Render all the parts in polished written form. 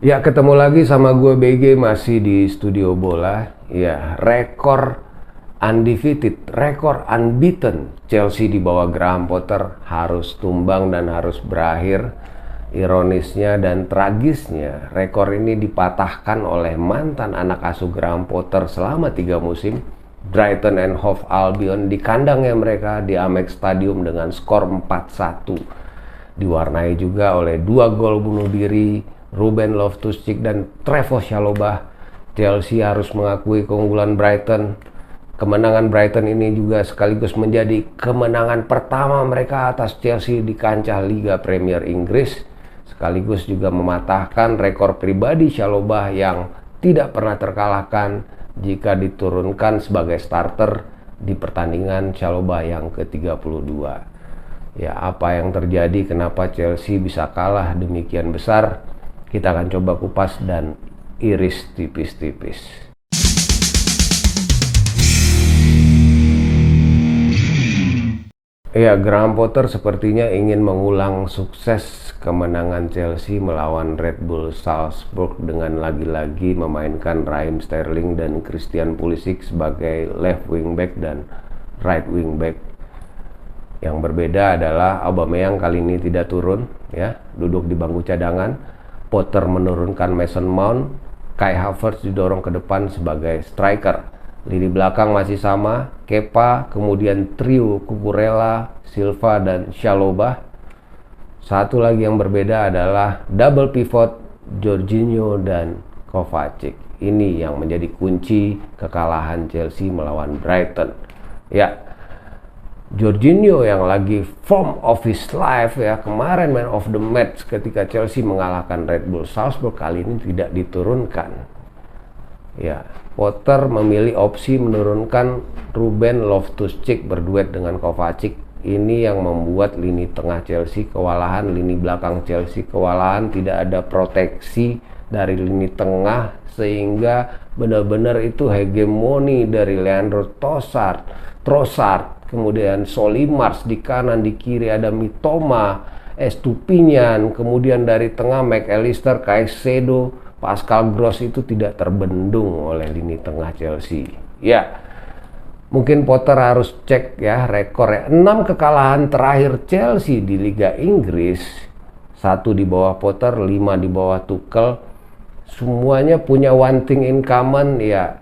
Ya, ketemu lagi sama gue BG masih di Studio Bola. Ya, rekor undefeated, rekor unbeaten Chelsea di bawah Graham Potter harus tumbang dan harus berakhir. Ironisnya dan tragisnya, rekor ini dipatahkan oleh mantan anak asuh Graham Potter selama 3 musim, Brighton and Hove Albion, di kandangnya mereka di Amex Stadium dengan skor 4-1. Diwarnai juga oleh 2 gol bunuh diri Ruben Loftus-Cheek dan Trevoh Chalobah. Chelsea harus mengakui keunggulan Brighton. Kemenangan Brighton ini juga sekaligus menjadi kemenangan pertama mereka atas Chelsea di kancah Liga Premier Inggris, sekaligus juga mematahkan rekor pribadi Chalobah yang tidak pernah terkalahkan jika diturunkan sebagai starter di pertandingan Chalobah yang ke-32. Ya, apa yang terjadi, kenapa Chelsea bisa kalah demikian besar? Kita akan coba kupas dan iris tipis-tipis. Ya, Graham Potter sepertinya ingin mengulang sukses kemenangan Chelsea melawan Red Bull Salzburg dengan lagi-lagi memainkan Raheem Sterling dan Christian Pulisic sebagai left wing back dan right wing back. Yang berbeda adalah Aubameyang kali ini tidak turun, ya, duduk di bangku cadangan. Potter menurunkan Mason Mount, Kai Havertz didorong ke depan sebagai striker. Lini belakang masih sama, Kepa, kemudian trio Cucurella, Silva dan Chalobah. Satu lagi yang berbeda adalah double pivot Jorginho dan Kovacic. Ini yang menjadi kunci kekalahan Chelsea melawan Brighton. Ya, Jorginho yang lagi form of his life, ya, kemarin man of the match ketika Chelsea mengalahkan Red Bull Salzburg, kali ini tidak diturunkan. Ya, Potter memilih opsi menurunkan Ruben Loftus-Cheek berduet dengan Kovacic. Ini yang membuat lini tengah Chelsea kewalahan, lini belakang Chelsea kewalahan, tidak ada proteksi dari lini tengah sehingga benar-benar itu hegemoni dari Leandro Trossard, kemudian Solimars di kanan, di kiri ada Mitoma, Estupinian, kemudian dari tengah McAllister, Caicedo, Pascal Gross itu tidak terbendung oleh lini tengah Chelsea. Ya, mungkin Potter harus cek ya rekor ya. 6 kekalahan terakhir Chelsea di Liga Inggris, 1 di bawah Potter, 5 di bawah Tuchel. Semuanya punya one thing in common, ya,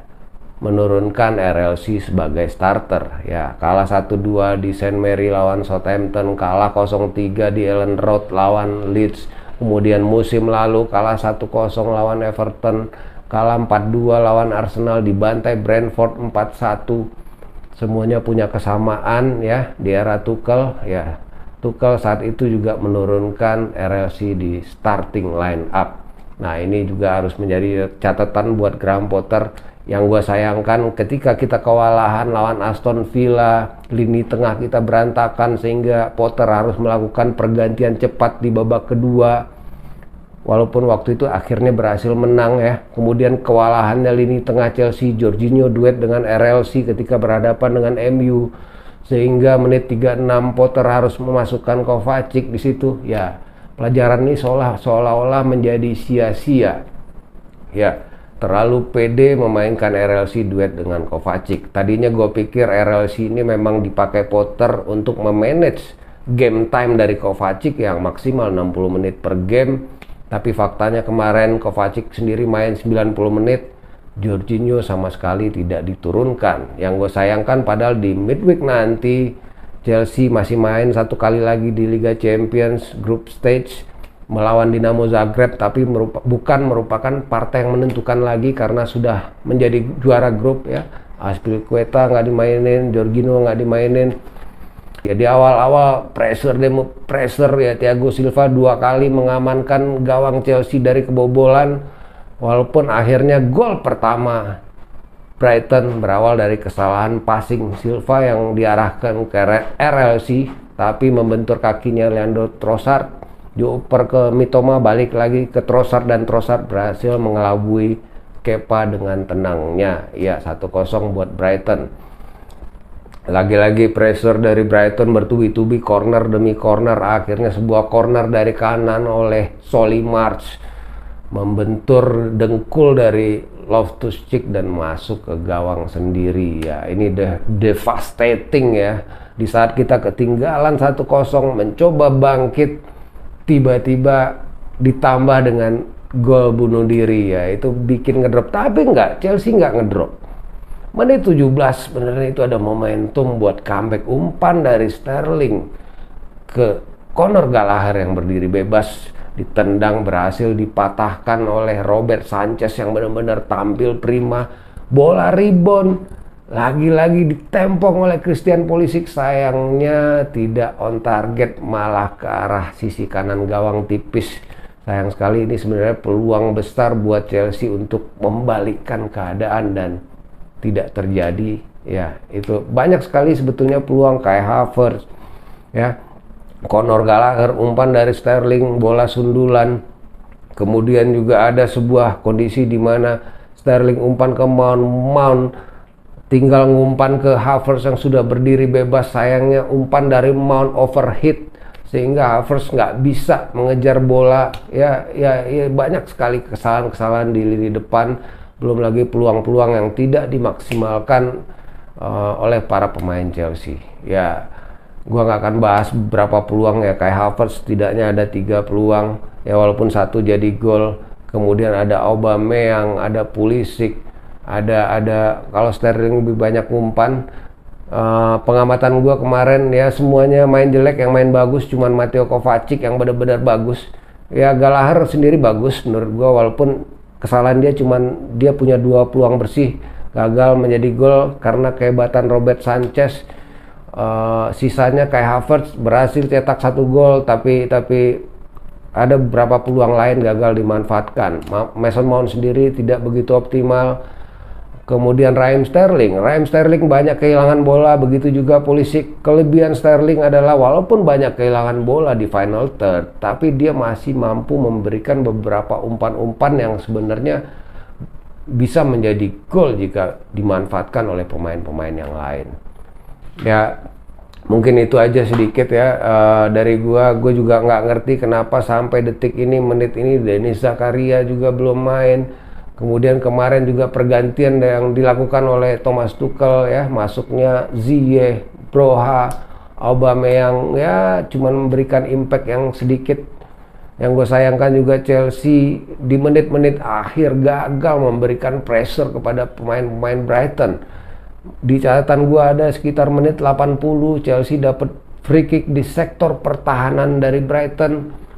menurunkan RLC sebagai starter. Ya, kalah 1-2 di St. Mary lawan Southampton, kalah 0-3 di Ellen Road lawan Leeds, kemudian musim lalu kalah 1-0 lawan Everton, kalah 4-2 lawan Arsenal, dibantai Brentford 4-1. Semuanya punya kesamaan ya di era Tuchel. Ya, Tuchel saat itu juga menurunkan RLC di starting line up. Nah, ini juga harus menjadi catatan buat Graham Potter. Yang gue sayangkan ketika kita kewalahan lawan Aston Villa, lini tengah kita berantakan sehingga Potter harus melakukan pergantian cepat di babak kedua. Walaupun waktu itu akhirnya berhasil menang ya. Kemudian kewalahannya lini tengah Chelsea, Jorginho duet dengan RLC ketika berhadapan dengan MU. Sehingga menit 36 Potter harus memasukkan Kovacic di situ. Ya, pelajaran ini seolah-olah menjadi sia-sia. Ya, terlalu pede memainkan RLC duet dengan Kovacic. Tadinya gue pikir RLC ini memang dipakai Potter untuk memanage game time dari Kovacic yang maksimal 60 menit per game. Tapi faktanya kemarin Kovacic sendiri main 90 menit, Jorginho sama sekali tidak diturunkan. Yang gue sayangkan padahal di midweek nanti Chelsea masih main 1 kali lagi di Liga Champions Group Stage melawan Dinamo Zagreb, tapi bukan merupakan partai yang menentukan lagi karena sudah menjadi juara grup ya. Azpilicueta nggak dimainin, Jorginho nggak dimainin. Ya, di awal-awal pressure ya, Thiago Silva 2 kali mengamankan gawang Chelsea dari kebobolan, walaupun akhirnya gol pertama Brighton berawal dari kesalahan passing Silva yang diarahkan ke RLC, tapi membentur kakinya Leandro Trossard, dioper ke Mitoma, balik lagi ke Trossard, dan Trossard berhasil mengelabui Kepa dengan tenangnya. Ya, 1-0 buat Brighton. Lagi-lagi pressure dari Brighton bertubi-tubi, corner demi corner. Akhirnya sebuah corner dari kanan oleh Solimars membentur dengkul dari Loftus-Cheek dan masuk ke gawang sendiri. Ya, ini devastating ya. Di saat kita ketinggalan 1-0 mencoba bangkit, tiba-tiba ditambah dengan gol bunuh diri ya, itu bikin ngedrop. Tapi Chelsea nggak ngedrop. Menit 17 sebenarnya itu ada momentum buat comeback, umpan dari Sterling ke Conor Gallagher yang berdiri bebas, ditendang, berhasil dipatahkan oleh Robert Sanchez yang benar-benar tampil prima. Bola rebound, lagi-lagi ditempong oleh Christian Pulisic, sayangnya tidak on target, malah ke arah sisi kanan gawang tipis. Sayang sekali, ini sebenarnya peluang besar buat Chelsea untuk membalikkan keadaan dan tidak terjadi. Ya, itu banyak sekali sebetulnya peluang, kayak Havertz ya, Conor Gallagher, umpan dari Sterling, bola sundulan. Kemudian juga ada sebuah kondisi di mana Sterling umpan ke Mount tinggal ngumpan ke Havertz yang sudah berdiri bebas. Sayangnya umpan dari Mount overhit sehingga Havertz nggak bisa mengejar bola. Ya, banyak sekali kesalahan-kesalahan di lini depan. Belum lagi peluang-peluang yang tidak dimaksimalkan oleh para pemain Chelsea. Ya, gua nggak akan bahas berapa peluang ya, kayak Havertz setidaknya ada 3 peluang ya, walaupun 1 jadi gol. Kemudian ada Aubameyang, ada Pulisic, ada kalau Sterling lebih banyak umpan. Pengamatan gua kemarin ya, semuanya main jelek, yang main bagus cuman Mateo Kovacic yang benar-benar bagus. Ya, Gallagher sendiri bagus menurut gua, walaupun kesalahan dia cuman dia punya 2 peluang bersih, gagal menjadi gol karena kehebatan Robert Sanchez. Sisanya kayak Havertz berhasil cetak 1 gol, tapi ada beberapa peluang lain gagal dimanfaatkan. Mason Mount sendiri tidak begitu optimal. Kemudian Raheem Sterling banyak kehilangan bola, begitu juga Pulisic. Kelebihan Sterling adalah walaupun banyak kehilangan bola di final third, tapi dia masih mampu memberikan beberapa umpan-umpan yang sebenarnya bisa menjadi gol jika dimanfaatkan oleh pemain-pemain yang lain. Ya, mungkin itu aja sedikit ya dari gue juga nggak ngerti kenapa sampai detik ini, menit ini, Denis Zakaria juga belum main. Kemudian kemarin juga pergantian yang dilakukan oleh Thomas Tuchel ya, masuknya Ziyech, Broha, Aubameyang ya, cuman memberikan impact yang sedikit. Yang gue sayangkan juga Chelsea di menit-menit akhir gagal memberikan pressure kepada pemain-pemain Brighton. Di catatan gue ada sekitar menit 80 Chelsea dapat free kick di sektor pertahanan dari Brighton.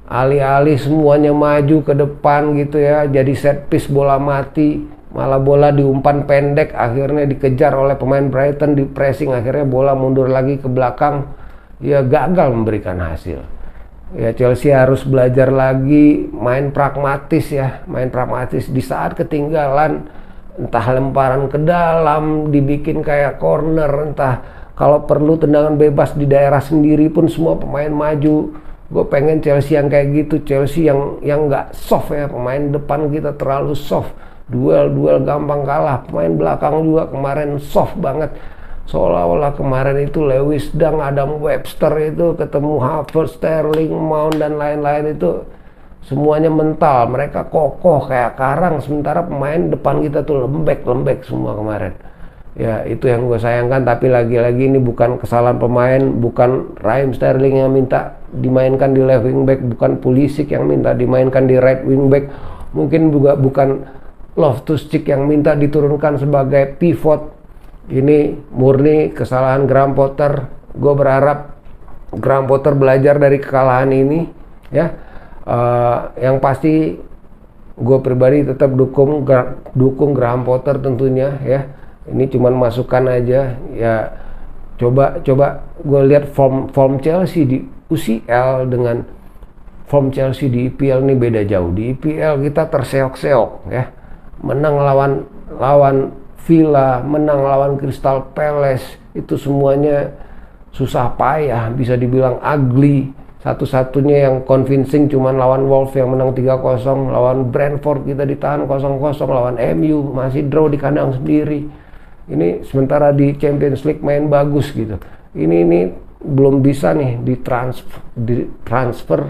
Alih-alih semuanya maju ke depan gitu ya, jadi set piece bola mati, malah bola diumpan pendek, akhirnya dikejar oleh pemain Brighton, di pressing, akhirnya bola mundur lagi ke belakang. Ya, gagal memberikan hasil. Ya, Chelsea harus belajar lagi main pragmatis ya, main pragmatis di saat ketinggalan. Entah lemparan ke dalam, dibikin kayak corner, entah kalau perlu tendangan bebas di daerah sendiri pun semua pemain maju. Gue pengen Chelsea yang kayak gitu, Chelsea yang nggak soft ya, pemain depan kita terlalu soft, duel gampang kalah, pemain belakang juga kemarin soft banget, seolah-olah kemarin itu Lewis Dunk, Adam Webster itu ketemu Havertz, Sterling, Mount dan lain-lain itu semuanya mental, mereka kokoh kayak karang, sementara pemain depan kita tuh lembek semua kemarin. Ya, itu yang gue sayangkan, tapi lagi-lagi ini bukan kesalahan pemain, bukan Raheem Sterling yang minta dimainkan di left wing back, bukan Pulisic yang minta dimainkan di right wing back, mungkin juga bukan Loftus-Cheek yang minta diturunkan sebagai pivot. Ini murni kesalahan Graham Potter. Gue berharap Graham Potter belajar dari kekalahan ini ya. Yang pasti gue pribadi tetap dukung Graham Potter tentunya ya. Ini cuman masukan aja ya. Coba gue lihat form Chelsea di UCL dengan form Chelsea di IPL ini beda jauh. Di IPL kita terseok-seok ya. Menang lawan Villa, menang lawan Crystal Palace, itu semuanya susah payah, bisa dibilang ugly. Satu-satunya yang convincing cuman lawan Wolves yang menang 3-0, lawan Brentford kita ditahan 0-0, lawan MU masih draw di kandang sendiri. Ini sementara di Champions League main bagus gitu. Ini belum bisa nih ditransfer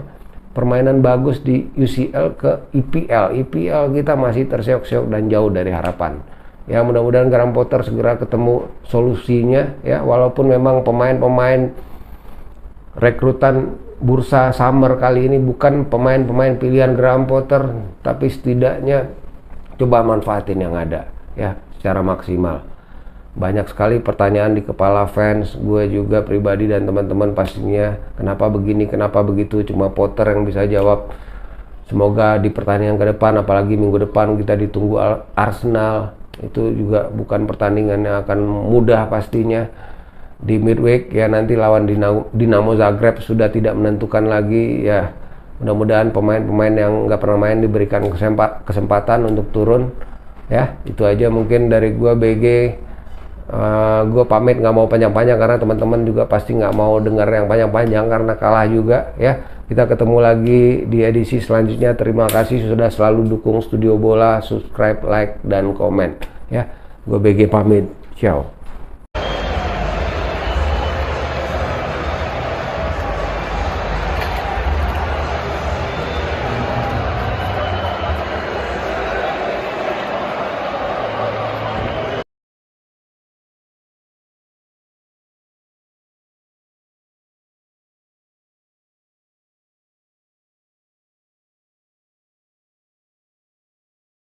permainan bagus di UCL ke IPL kita masih terseok-seok dan jauh dari harapan. Ya, mudah-mudahan Graham Potter segera ketemu solusinya ya, walaupun memang pemain-pemain rekrutan bursa summer kali ini bukan pemain-pemain pilihan Graham Potter, tapi setidaknya coba manfaatin yang ada ya secara maksimal. Banyak sekali pertanyaan di kepala fans, gue juga pribadi dan teman-teman pastinya, kenapa begini, kenapa begitu, cuma Potter yang bisa jawab. Semoga di pertandingan ke depan, apalagi minggu depan kita ditunggu Arsenal, itu juga bukan pertandingan yang akan mudah pastinya. Di midweek ya nanti lawan Dinamo Zagreb sudah tidak menentukan lagi ya. Mudah-mudahan pemain-pemain yang nggak pernah main diberikan kesempatan untuk turun ya. Itu aja mungkin dari gue BG. Gue pamit, nggak mau panjang-panjang karena teman-teman juga pasti nggak mau dengar yang panjang-panjang karena kalah juga ya. Kita ketemu lagi di edisi selanjutnya. Terima kasih sudah selalu dukung Studio Bola, subscribe, like, dan komen ya. Gue BG pamit, ciao.